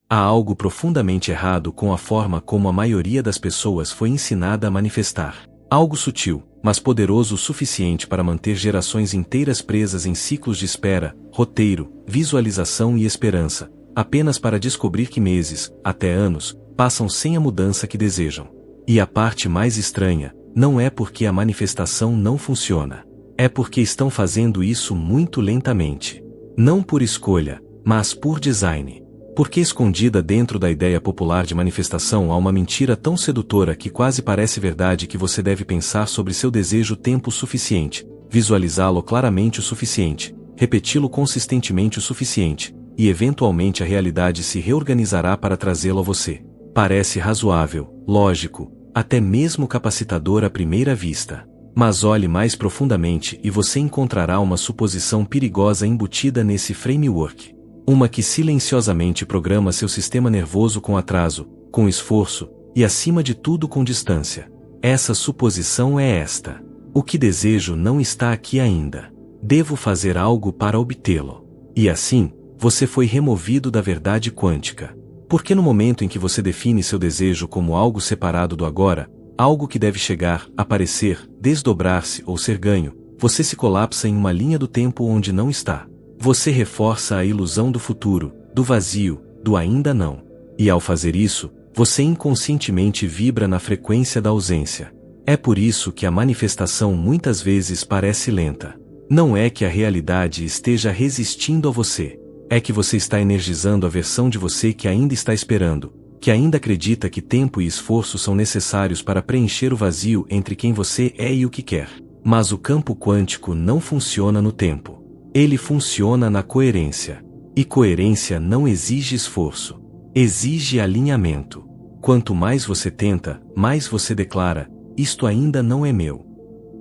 Há algo profundamente errado com a forma como a maioria das pessoas foi ensinada a manifestar. Algo sutil, mas poderoso o suficiente para manter gerações inteiras presas em ciclos de espera, roteiro, visualização e esperança, apenas para descobrir que meses, até anos, passam sem a mudança que desejam. E a parte mais estranha, não é porque a manifestação não funciona. É porque estão fazendo isso muito lentamente. Não por escolha, mas por design. Porque escondida dentro da ideia popular de manifestação há uma mentira tão sedutora que quase parece verdade que você deve pensar sobre seu desejo tempo suficiente, visualizá-lo claramente o suficiente, repeti-lo consistentemente o suficiente, e eventualmente a realidade se reorganizará para trazê-lo a você. Parece razoável, lógico, até mesmo capacitador à primeira vista. Mas olhe mais profundamente e você encontrará uma suposição perigosa embutida nesse framework. Uma que silenciosamente programa seu sistema nervoso com atraso, com esforço, e acima de tudo com distância. Essa suposição é esta: o que desejo não está aqui ainda. Devo fazer algo para obtê-lo. E assim, você foi removido da verdade quântica. Porque no momento em que você define seu desejo como algo separado do agora, algo que deve chegar, aparecer, desdobrar-se ou ser ganho, você se colapsa em uma linha do tempo onde não está. Você reforça a ilusão do futuro, do vazio, do ainda não. E ao fazer isso, você inconscientemente vibra na frequência da ausência. É por isso que a manifestação muitas vezes parece lenta. Não é que a realidade esteja resistindo a você. É que você está energizando a versão de você que ainda está esperando, que ainda acredita que tempo e esforço são necessários para preencher o vazio entre quem você é e o que quer. Mas o campo quântico não funciona no tempo. Ele funciona na coerência. E coerência não exige esforço. Exige alinhamento. Quanto mais você tenta, mais você declara: isto ainda não é meu.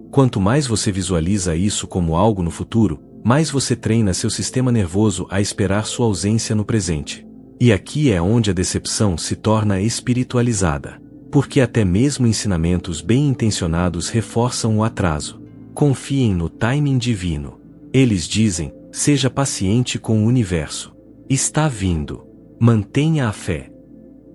Quanto mais você visualiza isso como algo no futuro, mais você treina seu sistema nervoso a esperar sua ausência no presente. E aqui é onde a decepção se torna espiritualizada. Porque até mesmo ensinamentos bem intencionados reforçam o atraso. Confiem no timing divino. Eles dizem: seja paciente com o universo. Está vindo. Mantenha a fé.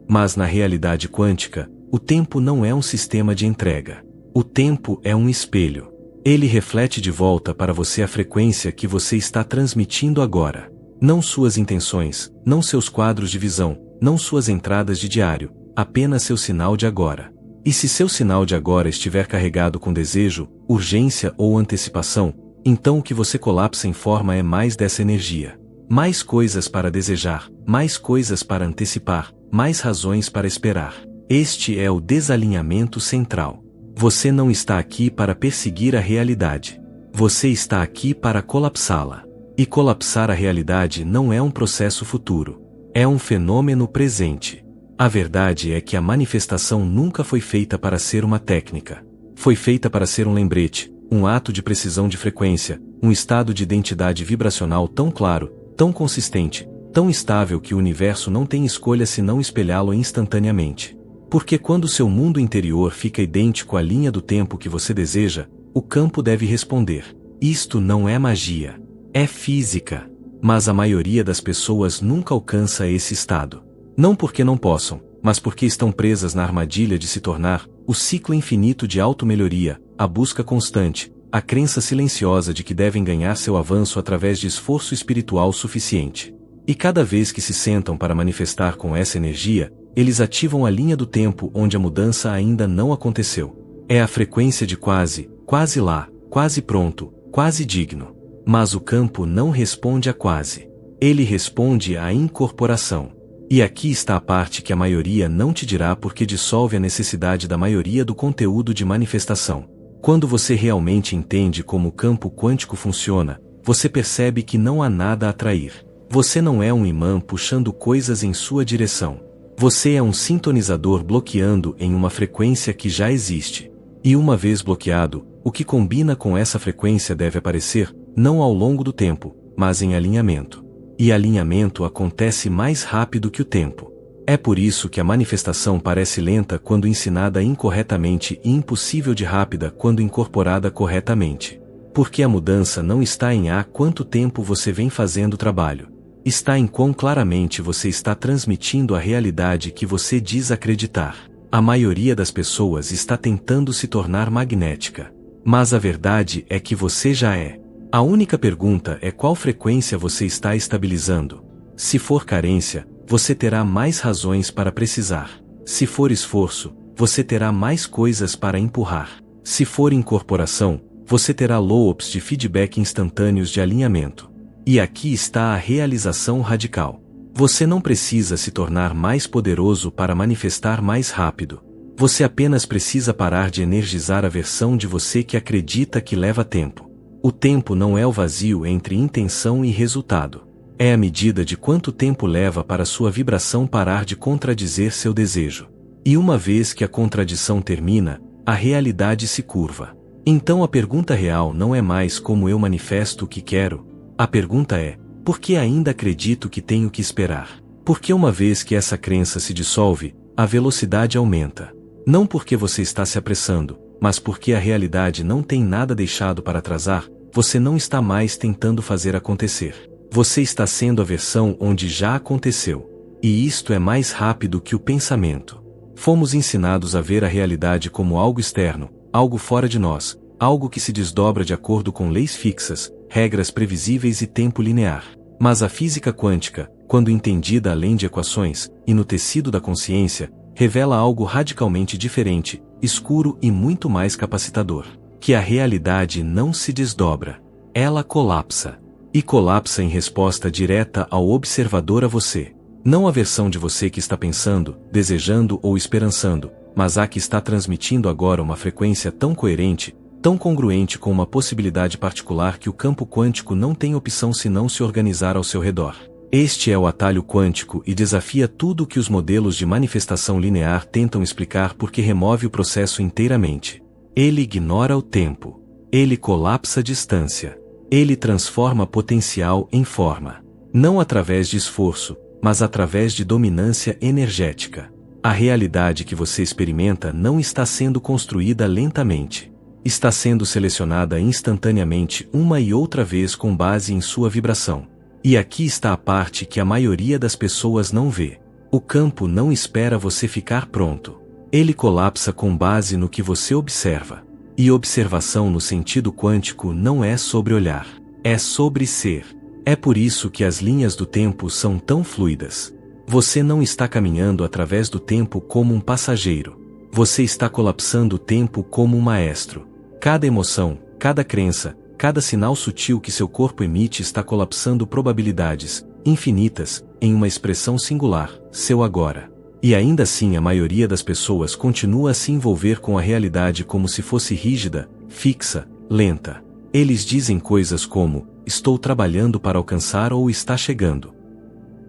Mas na realidade quântica, o tempo não é um sistema de entrega. O tempo é um espelho. Ele reflete de volta para você a frequência que você está transmitindo agora. Não suas intenções, não seus quadros de visão, não suas entradas de diário, apenas seu sinal de agora. E se seu sinal de agora estiver carregado com desejo, urgência ou antecipação, então o que você colapsa em forma é mais dessa energia. Mais coisas para desejar, mais coisas para antecipar, mais razões para esperar. Este é o desalinhamento central. Você não está aqui para perseguir a realidade. Você está aqui para colapsá-la. E colapsar a realidade não é um processo futuro. É um fenômeno presente. A verdade é que a manifestação nunca foi feita para ser uma técnica. Foi feita para ser um lembrete, um ato de precisão de frequência, um estado de identidade vibracional tão claro, tão consistente, tão estável que o universo não tem escolha senão espelhá-lo instantaneamente. Porque quando seu mundo interior fica idêntico à linha do tempo que você deseja, o campo deve responder: isto não é magia. É física. Mas a maioria das pessoas nunca alcança esse estado. Não porque não possam, mas porque estão presas na armadilha de se tornar o ciclo infinito de auto-melhoria, a busca constante, a crença silenciosa de que devem ganhar seu avanço através de esforço espiritual suficiente. E cada vez que se sentam para manifestar com essa energia, eles ativam a linha do tempo onde a mudança ainda não aconteceu. É a frequência de quase, quase lá, quase pronto, quase digno. Mas o campo não responde a quase. Ele responde à incorporação. E aqui está a parte que a maioria não te dirá porque dissolve a necessidade da maioria do conteúdo de manifestação. Quando você realmente entende como o campo quântico funciona, você percebe que não há nada a atrair. Você não é um imã puxando coisas em sua direção. Você é um sintonizador bloqueando em uma frequência que já existe. E uma vez bloqueado, o que combina com essa frequência deve aparecer, não ao longo do tempo, mas em alinhamento. E alinhamento acontece mais rápido que o tempo. É por isso que a manifestação parece lenta quando ensinada incorretamente e impossível de rápida quando incorporada corretamente. Porque a mudança não está em há quanto tempo você vem fazendo o trabalho. está em quão claramente você está transmitindo a realidade que você diz acreditar. A maioria das pessoas está tentando se tornar magnética. Mas a verdade é que você já é. A única pergunta é qual frequência você está estabilizando. Se for carência, você terá mais razões para precisar. Se for esforço, você terá mais coisas para empurrar. Se for incorporação, você terá loops de feedback instantâneos de alinhamento. E aqui está a realização radical. Você não precisa se tornar mais poderoso para manifestar mais rápido. Você apenas precisa parar de energizar a versão de você que acredita que leva tempo. O tempo não é o vazio entre intenção e resultado. É a medida de quanto tempo leva para sua vibração parar de contradizer seu desejo. E uma vez que a contradição termina, a realidade se curva. Então a pergunta real não é mais como eu manifesto o que quero. A pergunta é, por que ainda acredito que tenho que esperar? Porque uma vez que essa crença se dissolve, a velocidade aumenta. Não porque você está se apressando, mas porque a realidade não tem nada deixado para atrasar, você não está mais tentando fazer acontecer. Você está sendo a versão onde já aconteceu. E isto é mais rápido que o pensamento. Fomos ensinados a ver a realidade como algo externo, algo fora de nós, algo que se desdobra de acordo com leis fixas, regras previsíveis e tempo linear. Mas a física quântica, quando entendida além de equações, e no tecido da consciência, revela algo radicalmente diferente, escuro e muito mais capacitador. Que a realidade não se desdobra. Ela colapsa. E colapsa em resposta direta ao observador, a você. Não a versão de você que está pensando, desejando ou esperançando, mas a que está transmitindo agora uma frequência tão coerente, tão congruente com uma possibilidade particular que o campo quântico não tem opção senão se organizar ao seu redor. Este é o atalho quântico e desafia tudo o que os modelos de manifestação linear tentam explicar porque remove o processo inteiramente. Ele ignora o tempo. Ele colapsa a distância. Ele transforma potencial em forma. Não através de esforço, mas através de dominância energética. A realidade que você experimenta não está sendo construída lentamente. Está sendo selecionada instantaneamente uma e outra vez com base em sua vibração. E aqui está a parte que a maioria das pessoas não vê. O campo não espera você ficar pronto. Ele colapsa com base no que você observa. E observação no sentido quântico não é sobre olhar. É sobre ser. É por isso que as linhas do tempo são tão fluidas. Você não está caminhando através do tempo como um passageiro. Você está colapsando o tempo como um maestro. Cada emoção, cada crença, cada sinal sutil que seu corpo emite está colapsando probabilidades, infinitas, em uma expressão singular, seu agora. E ainda assim a maioria das pessoas continua a se envolver com a realidade como se fosse rígida, fixa, lenta. Eles dizem coisas como, estou trabalhando para alcançar ou está chegando.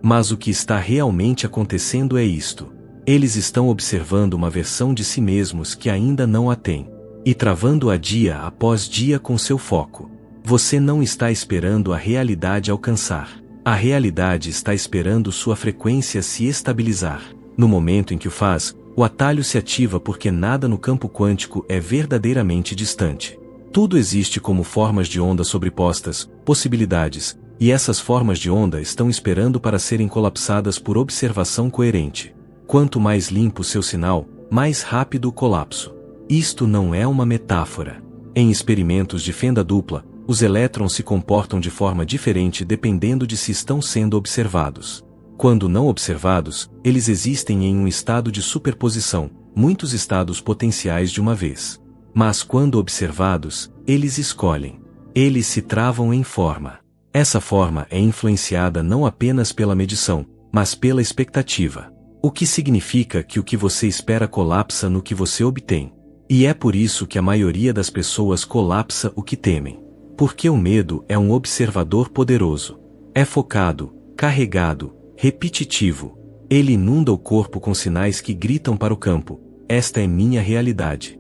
Mas o que está realmente acontecendo é isto. Eles estão observando uma versão de si mesmos que ainda não a tem. E travando-a dia após dia com seu foco. Você não está esperando a realidade alcançar. A realidade está esperando sua frequência se estabilizar. No momento em que o faz, o atalho se ativa porque nada no campo quântico é verdadeiramente distante. Tudo existe como formas de onda sobrepostas, possibilidades, e essas formas de onda estão esperando para serem colapsadas por observação coerente. Quanto mais limpo seu sinal, mais rápido o colapso. Isto não é uma metáfora. Em experimentos de fenda dupla, os elétrons se comportam de forma diferente dependendo de se estão sendo observados. Quando não observados, eles existem em um estado de superposição, muitos estados potenciais de uma vez. Mas quando observados, eles escolhem. Eles se travam em forma. Essa forma é influenciada não apenas pela medição, mas pela expectativa. O que significa que o que você espera colapsa no que você obtém. E é por isso que a maioria das pessoas colapsa o que temem. Porque o medo é um observador poderoso. É focado, carregado, repetitivo. Ele inunda o corpo com sinais que gritam para o campo, esta é minha realidade.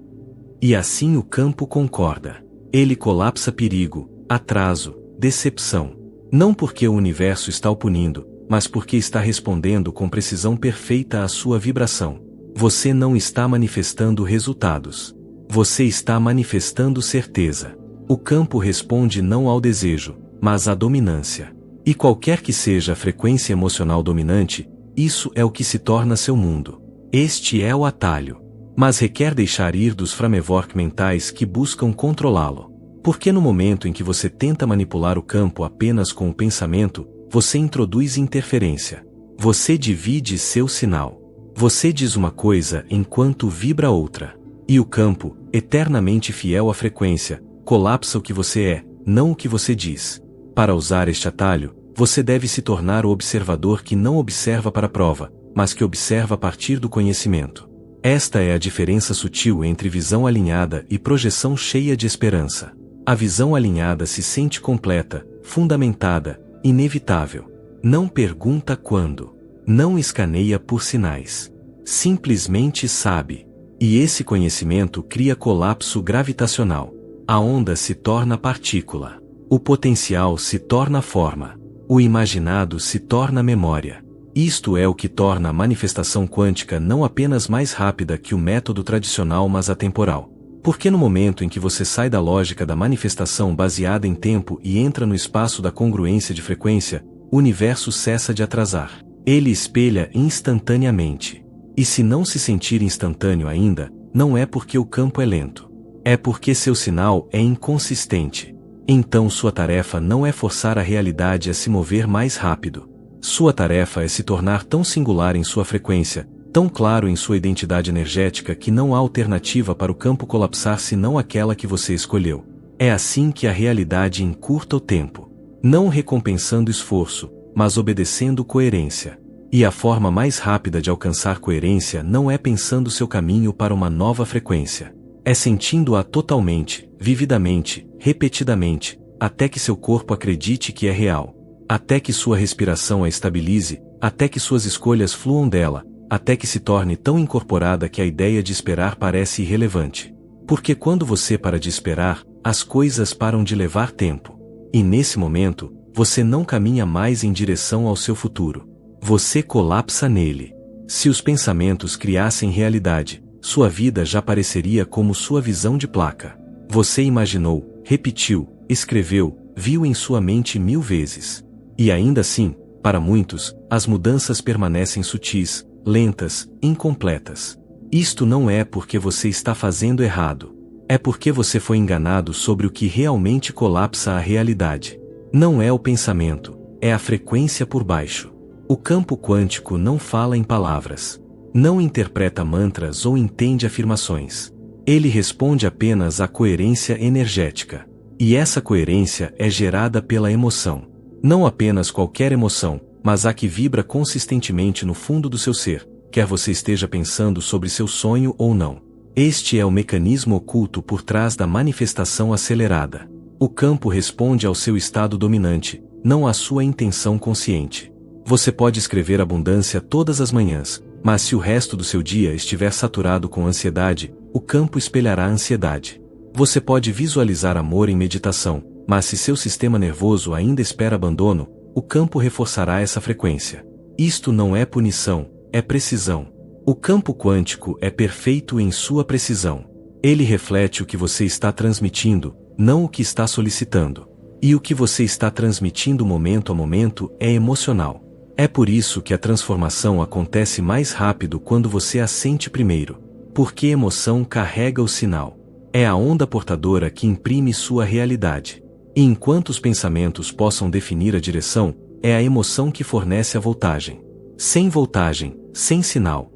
E assim o campo concorda. Ele colapsa perigo, atraso, decepção. Não porque o universo está o punindo, mas porque está respondendo com precisão perfeita à sua vibração. Você não está manifestando resultados. Você está manifestando certeza. O campo responde não ao desejo, mas à dominância. E qualquer que seja a frequência emocional dominante, isso é o que se torna seu mundo. Este é o atalho. Mas requer deixar ir dos framework mentais que buscam controlá-lo. Porque no momento em que você tenta manipular o campo apenas com o pensamento, você introduz interferência. Você divide seu sinal. Você diz uma coisa enquanto vibra outra. E o campo, eternamente fiel à frequência, colapsa o que você é, não o que você diz. Para usar este atalho, você deve se tornar o observador que não observa para a prova, mas que observa a partir do conhecimento. Esta é a diferença sutil entre visão alinhada e projeção cheia de esperança. A visão alinhada se sente completa, fundamentada, inevitável. Não pergunta quando. Não escaneia por sinais. Simplesmente sabe. E esse conhecimento cria colapso gravitacional. A onda se torna partícula. O potencial se torna forma. O imaginado se torna memória. Isto é o que torna a manifestação quântica não apenas mais rápida que o método tradicional, mas atemporal. Porque no momento em que você sai da lógica da manifestação baseada em tempo e entra no espaço da congruência de frequência, o universo cessa de atrasar. Ele espelha instantaneamente. E se não se sentir instantâneo ainda, não é porque o campo é lento. É porque seu sinal é inconsistente. Então sua tarefa não é forçar a realidade a se mover mais rápido. Sua tarefa é se tornar tão singular em sua frequência, tão claro em sua identidade energética que não há alternativa para o campo colapsar senão aquela que você escolheu. É assim que a realidade encurta o tempo. Não recompensando esforço, mas obedecendo coerência. E a forma mais rápida de alcançar coerência não é pensando seu caminho para uma nova frequência. É sentindo-a totalmente, vividamente, repetidamente, até que seu corpo acredite que é real. Até que sua respiração a estabilize, até que suas escolhas fluam dela, até que se torne tão incorporada que a ideia de esperar parece irrelevante. Porque quando você para de esperar, as coisas param de levar tempo. E nesse momento, você não caminha mais em direção ao seu futuro. Você colapsa nele. Se os pensamentos criassem realidade, sua vida já pareceria como sua visão de placa. Você imaginou, repetiu, escreveu, viu em sua mente 1000 vezes. E ainda assim, para muitos, as mudanças permanecem sutis, lentas, incompletas. Isto não é porque você está fazendo errado. É porque você foi enganado sobre o que realmente colapsa a realidade. Não é o pensamento, é a frequência por baixo. O campo quântico não fala em palavras. Não interpreta mantras ou entende afirmações. Ele responde apenas à coerência energética. E essa coerência é gerada pela emoção. Não apenas qualquer emoção, mas a que vibra consistentemente no fundo do seu ser, quer você esteja pensando sobre seu sonho ou não. Este é o mecanismo oculto por trás da manifestação acelerada. O campo responde ao seu estado dominante, não à sua intenção consciente. Você pode escrever abundância todas as manhãs, mas se o resto do seu dia estiver saturado com ansiedade, o campo espelhará a ansiedade. Você pode visualizar amor em meditação, mas se seu sistema nervoso ainda espera abandono, o campo reforçará essa frequência. Isto não é punição, é precisão. O campo quântico é perfeito em sua precisão. Ele reflete o que você está transmitindo, não o que está solicitando. E o que você está transmitindo momento a momento é emocional. É por isso que a transformação acontece mais rápido quando você a sente primeiro. Porque emoção carrega o sinal. É a onda portadora que imprime sua realidade. E enquanto os pensamentos possam definir a direção, é a emoção que fornece a voltagem. Sem voltagem, sem sinal,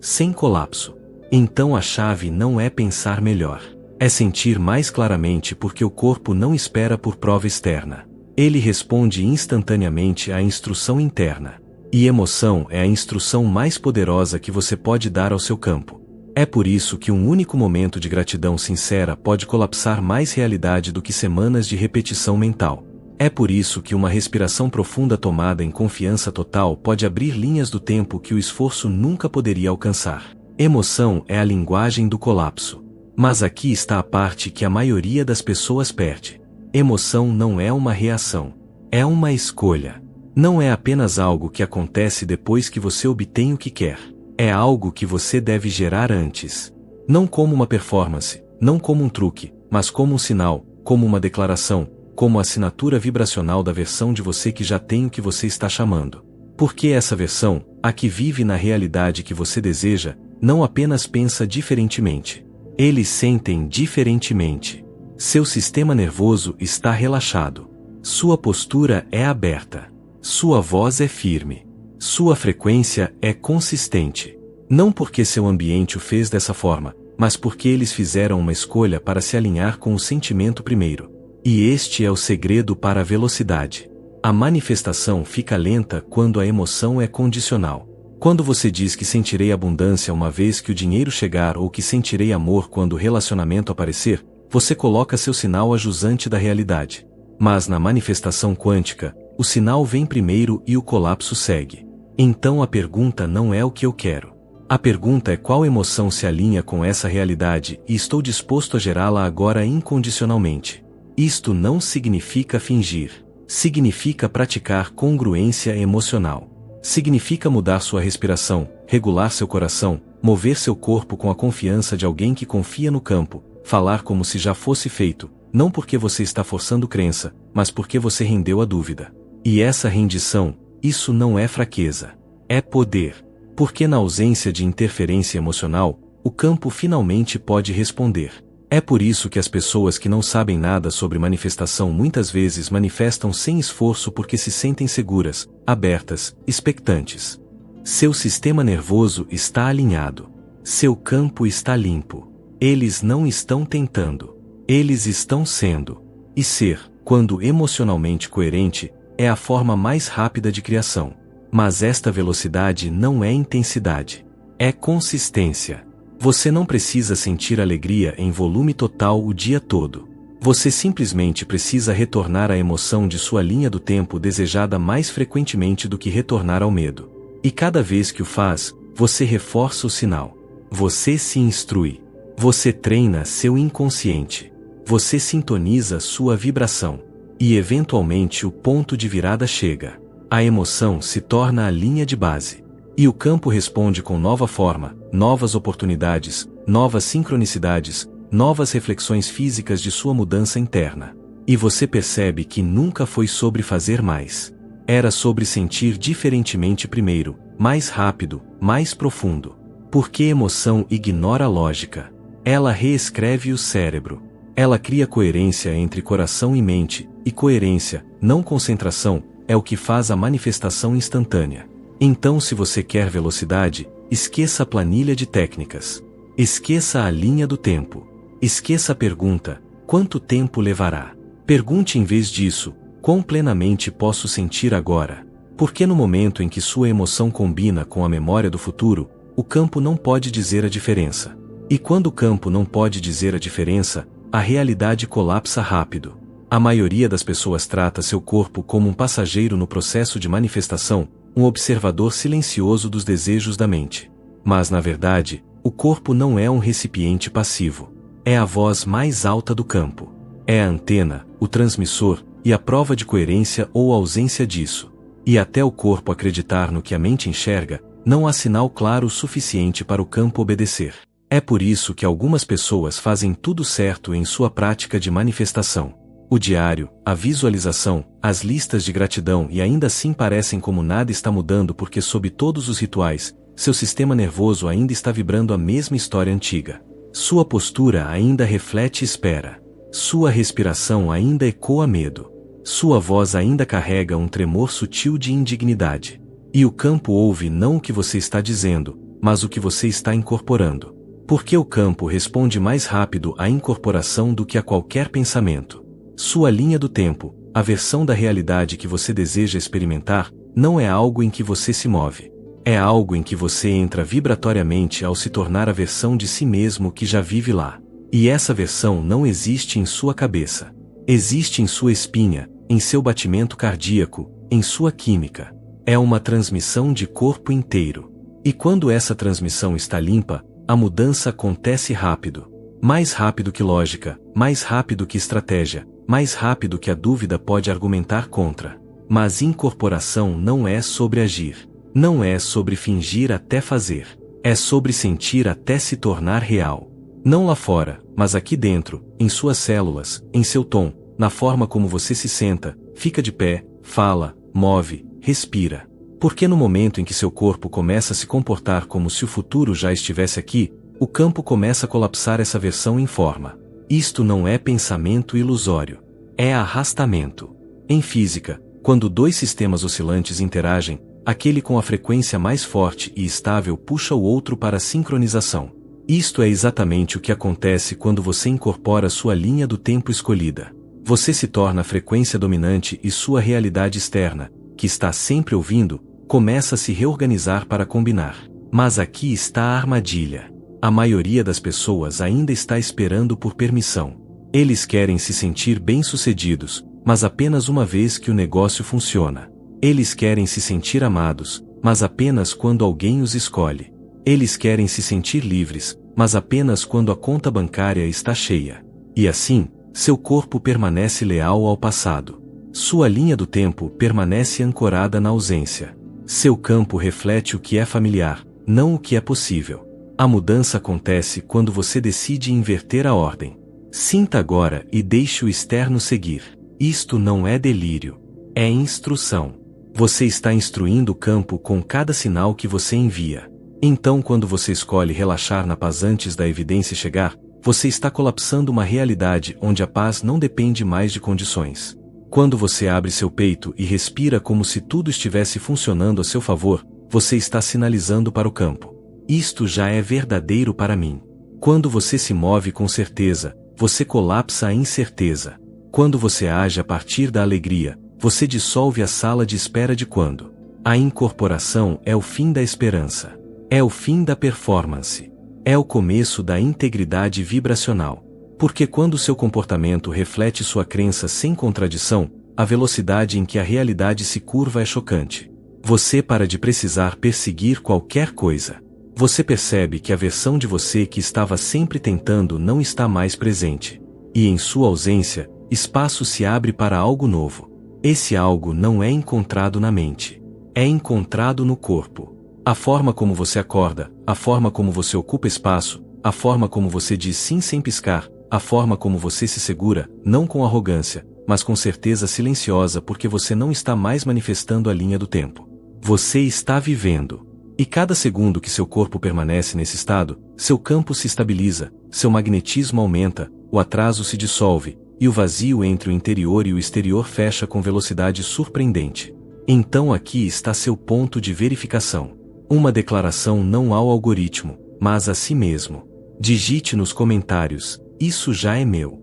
sem colapso. Então a chave não é pensar melhor. É sentir mais claramente porque o corpo não espera por prova externa. Ele responde instantaneamente à instrução interna. E emoção é a instrução mais poderosa que você pode dar ao seu campo. É por isso que um único momento de gratidão sincera pode colapsar mais realidade do que semanas de repetição mental. É por isso que uma respiração profunda tomada em confiança total pode abrir linhas do tempo que o esforço nunca poderia alcançar. Emoção é a linguagem do colapso. Mas aqui está a parte que a maioria das pessoas perde. Emoção não é uma reação. É uma escolha. Não é apenas algo que acontece depois que você obtém o que quer. É algo que você deve gerar antes. Não como uma performance, não como um truque, mas como um sinal, como uma declaração, como a assinatura vibracional da versão de você que já tem o que você está chamando. Porque essa versão, a que vive na realidade que você deseja, não apenas pensa diferentemente. Eles sentem diferentemente. Seu sistema nervoso está relaxado. Sua postura é aberta. Sua voz é firme. Sua frequência é consistente. Não porque seu ambiente o fez dessa forma, mas porque eles fizeram uma escolha para se alinhar com o sentimento primeiro. E este é o segredo para a velocidade. A manifestação fica lenta quando a emoção é condicional. Quando você diz que sentirei abundância uma vez que o dinheiro chegar ou que sentirei amor quando o relacionamento aparecer, você coloca seu sinal ajusante da realidade. Mas na manifestação quântica, o sinal vem primeiro e o colapso segue. Então a pergunta não é o que eu quero. A pergunta é qual emoção se alinha com essa realidade e estou disposto a gerá-la agora incondicionalmente. Isto não significa fingir. Significa praticar congruência emocional. Significa mudar sua respiração, regular seu coração, mover seu corpo com a confiança de alguém que confia no campo, falar como se já fosse feito, não porque você está forçando crença, mas porque você rendeu a dúvida. E essa rendição, isso não é fraqueza. É poder. Porque na ausência de interferência emocional, o campo finalmente pode responder. É por isso que as pessoas que não sabem nada sobre manifestação muitas vezes manifestam sem esforço porque se sentem seguras, abertas, expectantes. Seu sistema nervoso está alinhado. Seu campo está limpo. Eles não estão tentando. Eles estão sendo. E ser, quando emocionalmente coerente, é a forma mais rápida de criação. Mas esta velocidade não é intensidade. É consistência. Você não precisa sentir alegria em volume total o dia todo. Você simplesmente precisa retornar à emoção de sua linha do tempo desejada mais frequentemente do que retornar ao medo. E cada vez que o faz, você reforça o sinal. Você se instrui. Você treina seu inconsciente. Você sintoniza sua vibração. E eventualmente o ponto de virada chega. A emoção se torna a linha de base. E o campo responde com nova forma, novas oportunidades, novas sincronicidades, novas reflexões físicas de sua mudança interna. E você percebe que nunca foi sobre fazer mais. Era sobre sentir diferentemente primeiro, mais rápido, mais profundo. Porque emoção ignora a lógica. Ela reescreve o cérebro. Ela cria coerência entre coração e mente, e coerência, não concentração, é o que faz a manifestação instantânea. Então, se você quer velocidade, esqueça a planilha de técnicas. Esqueça a linha do tempo. Esqueça a pergunta, quanto tempo levará? Pergunte em vez disso, quão plenamente posso sentir agora? Porque no momento em que sua emoção combina com a memória do futuro, o campo não pode dizer a diferença. E quando o campo não pode dizer a diferença, a realidade colapsa rápido. A maioria das pessoas trata seu corpo como um passageiro no processo de manifestação, um observador silencioso dos desejos da mente. Mas na verdade, o corpo não é um recipiente passivo. É a voz mais alta do campo. É a antena, o transmissor, e a prova de coerência ou ausência disso. E até o corpo acreditar no que a mente enxerga, não há sinal claro o suficiente para o campo obedecer. É por isso que algumas pessoas fazem tudo certo em sua prática de manifestação. O diário, a visualização, as listas de gratidão e ainda assim parecem como nada está mudando porque sob todos os rituais, seu sistema nervoso ainda está vibrando a mesma história antiga. Sua postura ainda reflete espera. Sua respiração ainda ecoa medo. Sua voz ainda carrega um tremor sutil de indignidade. E o campo ouve não o que você está dizendo, mas o que você está incorporando. Porque o campo responde mais rápido à incorporação do que a qualquer pensamento. Sua linha do tempo, a versão da realidade que você deseja experimentar, não é algo em que você se move. É algo em que você entra vibratoriamente ao se tornar a versão de si mesmo que já vive lá. E essa versão não existe em sua cabeça. Existe em sua espinha, em seu batimento cardíaco, em sua química. É uma transmissão de corpo inteiro. E quando essa transmissão está limpa, a mudança acontece rápido. Mais rápido que lógica, mais rápido que estratégia, mais rápido que a dúvida pode argumentar contra. Mas incorporação não é sobre agir. Não é sobre fingir até fazer. É sobre sentir até se tornar real. Não lá fora, mas aqui dentro, em suas células, em seu tom, na forma como você se senta, fica de pé, fala, move, respira. Porque no momento em que seu corpo começa a se comportar como se o futuro já estivesse aqui, o campo começa a colapsar essa versão em forma. Isto não é pensamento ilusório. É arrastamento. Em física, quando dois sistemas oscilantes interagem, aquele com a frequência mais forte e estável puxa o outro para a sincronização. Isto é exatamente o que acontece quando você incorpora sua linha do tempo escolhida. Você se torna a frequência dominante e sua realidade externa, que está sempre ouvindo, começa a se reorganizar para combinar. Mas aqui está a armadilha. A maioria das pessoas ainda está esperando por permissão. Eles querem se sentir bem-sucedidos, mas apenas uma vez que o negócio funciona. Eles querem se sentir amados, mas apenas quando alguém os escolhe. Eles querem se sentir livres, mas apenas quando a conta bancária está cheia. E assim, seu corpo permanece leal ao passado. Sua linha do tempo permanece ancorada na ausência. Seu campo reflete o que é familiar, não o que é possível. A mudança acontece quando você decide inverter a ordem. Sinta agora e deixe o externo seguir. Isto não é delírio. É instrução. Você está instruindo o campo com cada sinal que você envia. Então, quando você escolhe relaxar na paz antes da evidência chegar, você está colapsando uma realidade onde a paz não depende mais de condições. Quando você abre seu peito e respira como se tudo estivesse funcionando a seu favor, você está sinalizando para o campo: isto já é verdadeiro para mim. Quando você se move com certeza, você colapsa a incerteza. Quando você age a partir da alegria, você dissolve a sala de espera de quando. A incorporação é o fim da esperança. É o fim da performance. É o começo da integridade vibracional. Porque quando seu comportamento reflete sua crença sem contradição, a velocidade em que a realidade se curva é chocante. Você para de precisar perseguir qualquer coisa. Você percebe que a versão de você que estava sempre tentando não está mais presente. E em sua ausência, espaço se abre para algo novo. Esse algo não é encontrado na mente. É encontrado no corpo. A forma como você acorda, a forma como você ocupa espaço, a forma como você diz sim sem piscar, a forma como você se segura, não com arrogância, mas com certeza silenciosa porque você não está mais manifestando a linha do tempo. Você está vivendo. E cada segundo que seu corpo permanece nesse estado, seu campo se estabiliza, seu magnetismo aumenta, o atraso se dissolve, e o vazio entre o interior e o exterior fecha com velocidade surpreendente. Então aqui está seu ponto de verificação. Uma declaração não ao algoritmo, mas a si mesmo. Digite nos comentários: isso já é meu.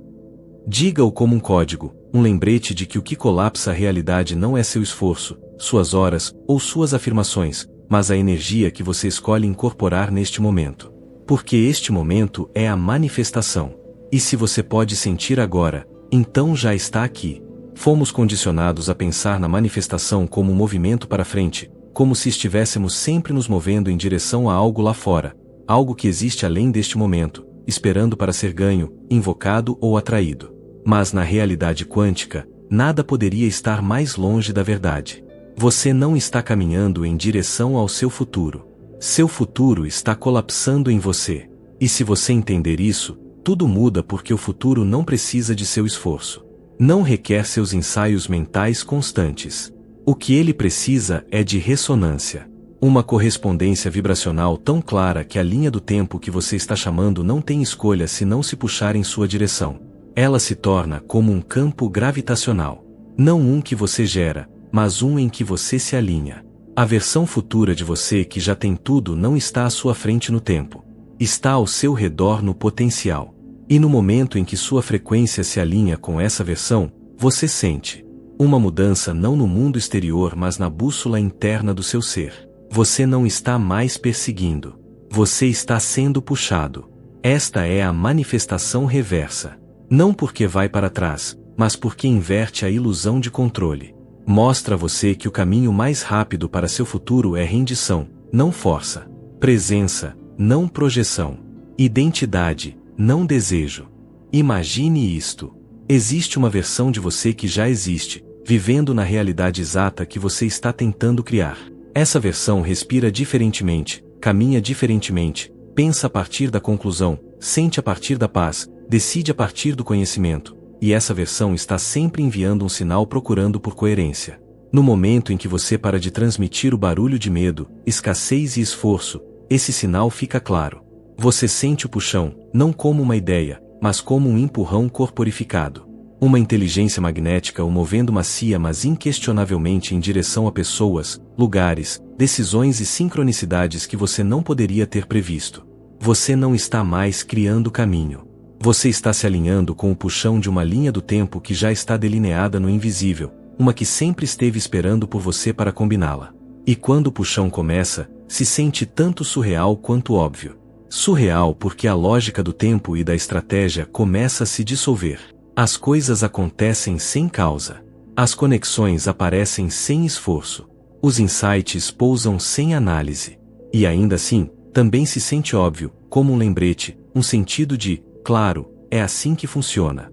Diga-o como um código, um lembrete de que o que colapsa a realidade não é seu esforço, suas horas ou suas afirmações, mas a energia que você escolhe incorporar neste momento. Porque este momento é a manifestação. E se você pode sentir agora, então já está aqui. Fomos condicionados a pensar na manifestação como um movimento para frente, como se estivéssemos sempre nos movendo em direção a algo lá fora, algo que existe além deste momento, esperando para ser ganho, invocado ou atraído. Mas na realidade quântica, nada poderia estar mais longe da verdade. Você não está caminhando em direção ao seu futuro. Seu futuro está colapsando em você. E se você entender isso, tudo muda porque o futuro não precisa de seu esforço. Não requer seus ensaios mentais constantes. O que ele precisa é de ressonância. Uma correspondência vibracional tão clara que a linha do tempo que você está chamando não tem escolha se não se puxar em sua direção. Ela se torna como um campo gravitacional. Não um que você gera, mas um em que você se alinha. A versão futura de você que já tem tudo não está à sua frente no tempo. Está ao seu redor no potencial. E no momento em que sua frequência se alinha com essa versão, você sente uma mudança não no mundo exterior mas na bússola interna do seu ser. Você não está mais perseguindo. Você está sendo puxado. Esta é a manifestação reversa. Não porque vai para trás, mas porque inverte a ilusão de controle. Mostra a você que o caminho mais rápido para seu futuro é rendição, não força. Presença, não projeção. Identidade, não desejo. Imagine isto. Existe uma versão de você que já existe, vivendo na realidade exata que você está tentando criar. Essa versão respira diferentemente, caminha diferentemente, pensa a partir da conclusão, sente a partir da paz, decide a partir do conhecimento, e essa versão está sempre enviando um sinal procurando por coerência. No momento em que você para de transmitir o barulho de medo, escassez e esforço, esse sinal fica claro. Você sente o puxão, não como uma ideia, mas como um empurrão corporificado. Uma inteligência magnética o movendo macia mas inquestionavelmente em direção a pessoas, lugares, decisões e sincronicidades que você não poderia ter previsto. Você não está mais criando caminho. Você está se alinhando com o puxão de uma linha do tempo que já está delineada no invisível, uma que sempre esteve esperando por você para combiná-la. E quando o puxão começa, se sente tanto surreal quanto óbvio. Surreal porque a lógica do tempo e da estratégia começa a se dissolver. As coisas acontecem sem causa. As conexões aparecem sem esforço. Os insights pousam sem análise. E ainda assim, também se sente óbvio, como um lembrete, um sentido de, claro, é assim que funciona.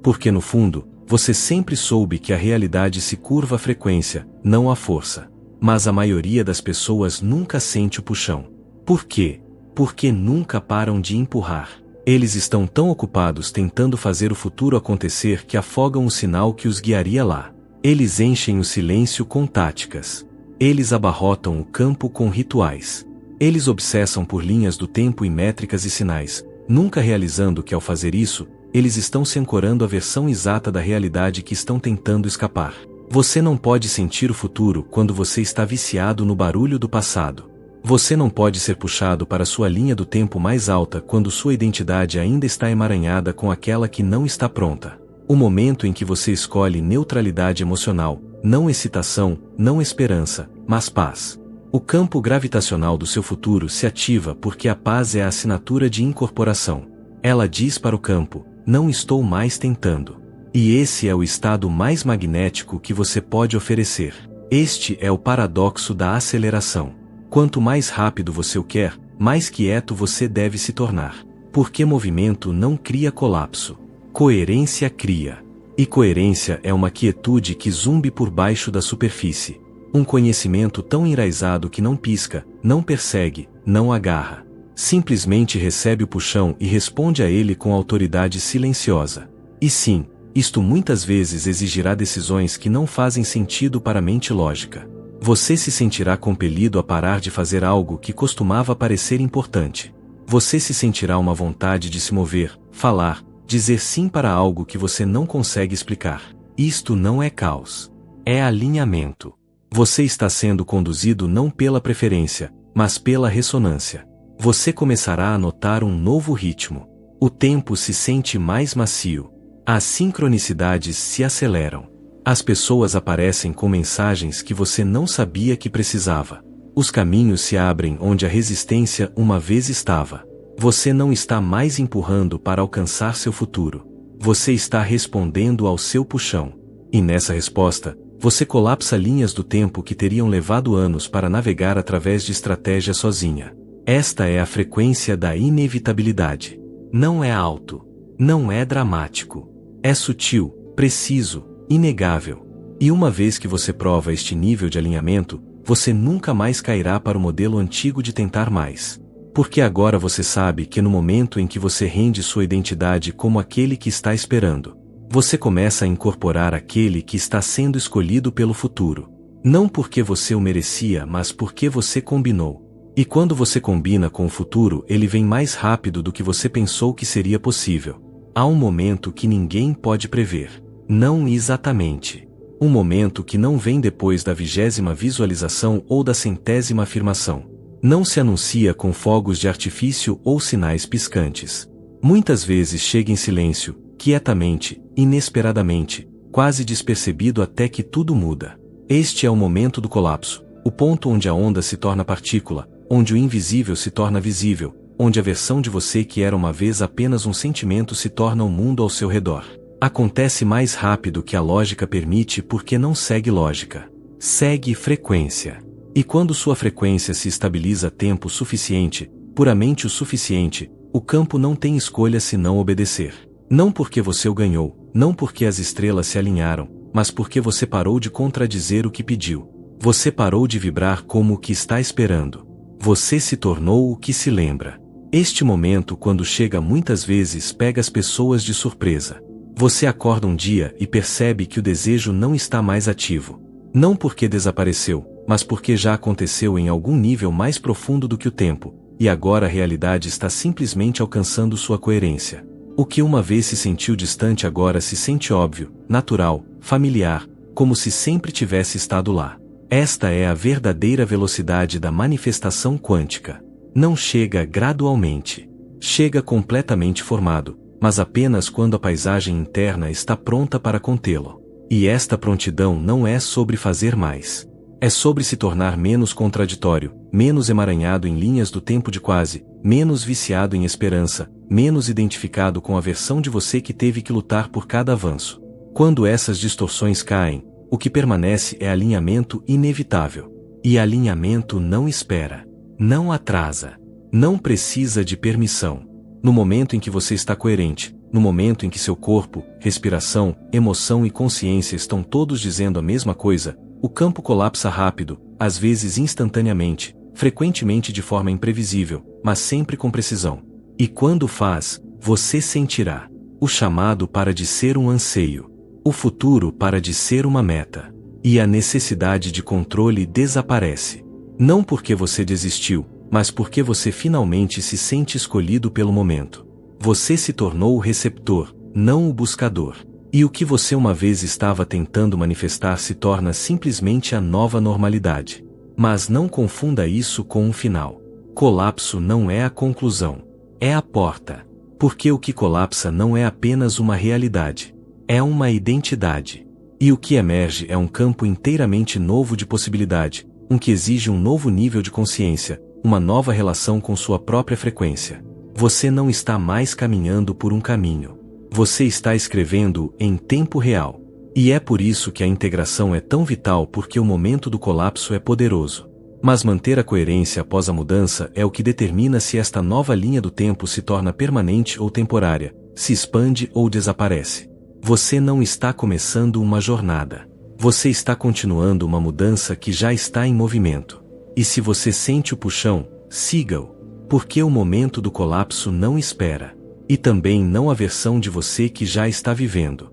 Porque no fundo, você sempre soube que a realidade se curva à frequência, não à força. Mas a maioria das pessoas nunca sente o puxão. Por quê? Porque nunca param de empurrar. Eles estão tão ocupados tentando fazer o futuro acontecer que afogam o sinal que os guiaria lá. Eles enchem o silêncio com táticas. Eles abarrotam o campo com rituais. Eles obsessam por linhas do tempo e métricas e sinais, nunca realizando que ao fazer isso, eles estão se ancorando à versão exata da realidade que estão tentando escapar. Você não pode sentir o futuro quando você está viciado no barulho do passado. Você não pode ser puxado para sua linha do tempo mais alta quando sua identidade ainda está emaranhada com aquela que não está pronta. O momento em que você escolhe neutralidade emocional, não excitação, não esperança, mas paz. O campo gravitacional do seu futuro se ativa porque a paz é a assinatura de incorporação. Ela diz para o campo, não estou mais tentando. E esse é o estado mais magnético que você pode oferecer. Este é o paradoxo da aceleração. Quanto mais rápido você o quer, mais quieto você deve se tornar. Porque movimento não cria colapso. Coerência cria. E coerência é uma quietude que zumbe por baixo da superfície. Um conhecimento tão enraizado que não pisca, não persegue, não agarra. Simplesmente recebe o puxão e responde a ele com autoridade silenciosa. E sim, isto muitas vezes exigirá decisões que não fazem sentido para a mente lógica. Você se sentirá compelido a parar de fazer algo que costumava parecer importante. Você se sentirá uma vontade de se mover, falar, dizer sim para algo que você não consegue explicar. Isto não é caos. É alinhamento. Você está sendo conduzido não pela preferência, mas pela ressonância. Você começará a notar um novo ritmo. O tempo se sente mais macio. As sincronicidades se aceleram. As pessoas aparecem com mensagens que você não sabia que precisava. Os caminhos se abrem onde a resistência uma vez estava. Você não está mais empurrando para alcançar seu futuro. Você está respondendo ao seu puxão. E nessa resposta, você colapsa linhas do tempo que teriam levado anos para navegar através de estratégia sozinha. Esta é a frequência da inevitabilidade. Não é alto. Não é dramático. É sutil, preciso, inegável. E uma vez que você prova este nível de alinhamento, você nunca mais cairá para o modelo antigo de tentar mais. Porque agora você sabe que no momento em que você rende sua identidade como aquele que está esperando, você começa a incorporar aquele que está sendo escolhido pelo futuro. Não porque você o merecia, mas porque você combinou. E quando você combina com o futuro, ele vem mais rápido do que você pensou que seria possível. Há um momento que ninguém pode prever. Não exatamente. Um momento que não vem depois da 20ª visualização ou da 100ª afirmação. Não se anuncia com fogos de artifício ou sinais piscantes. Muitas vezes chega em silêncio, quietamente, inesperadamente, quase despercebido até que tudo muda. Este é o momento do colapso, o ponto onde a onda se torna partícula, onde o invisível se torna visível, onde a versão de você que era uma vez apenas um sentimento se torna o mundo ao seu redor. Acontece mais rápido que a lógica permite porque não segue lógica. Segue frequência. E quando sua frequência se estabiliza tempo suficiente, puramente o suficiente, o campo não tem escolha senão obedecer. Não porque você o ganhou, não porque as estrelas se alinharam, mas porque você parou de contradizer o que pediu. Você parou de vibrar como o que está esperando. Você se tornou o que se lembra. Este momento, quando chega muitas vezes, pega as pessoas de surpresa. Você acorda um dia e percebe que o desejo não está mais ativo. Não porque desapareceu, mas porque já aconteceu em algum nível mais profundo do que o tempo, e agora a realidade está simplesmente alcançando sua coerência. O que uma vez se sentiu distante agora se sente óbvio, natural, familiar, como se sempre tivesse estado lá. Esta é a verdadeira velocidade da manifestação quântica. Não chega gradualmente. Chega completamente formado, mas apenas quando a paisagem interna está pronta para contê-lo. E esta prontidão não é sobre fazer mais. É sobre se tornar menos contraditório, menos emaranhado em linhas do tempo de quase, menos viciado em esperança, menos identificado com a versão de você que teve que lutar por cada avanço. Quando essas distorções caem, o que permanece é alinhamento inevitável. E alinhamento não espera, não atrasa, não precisa de permissão. No momento em que você está coerente, no momento em que seu corpo, respiração, emoção e consciência estão todos dizendo a mesma coisa, o campo colapsa rápido, às vezes instantaneamente, frequentemente de forma imprevisível, mas sempre com precisão. E quando faz, você sentirá. O chamado para de ser um anseio. O futuro para de ser uma meta. E a necessidade de controle desaparece. Não porque você desistiu, mas porque você finalmente se sente escolhido pelo momento. Você se tornou o receptor, não o buscador. E o que você uma vez estava tentando manifestar se torna simplesmente a nova normalidade. Mas não confunda isso com um final. Colapso não é a conclusão. É a porta. Porque o que colapsa não é apenas uma realidade. É uma identidade. E o que emerge é um campo inteiramente novo de possibilidade, que exige um novo nível de consciência, uma nova relação com sua própria frequência. Você não está mais caminhando por um caminho. Você está escrevendo em tempo real. E é por isso que a integração é tão vital, porque o momento do colapso é poderoso. Mas manter a coerência após a mudança é o que determina se esta nova linha do tempo se torna permanente ou temporária, se expande ou desaparece. Você não está começando uma jornada. Você está continuando uma mudança que já está em movimento. E se você sente o puxão, siga-o. Porque o momento do colapso não espera. E também não a versão de você que já está vivendo.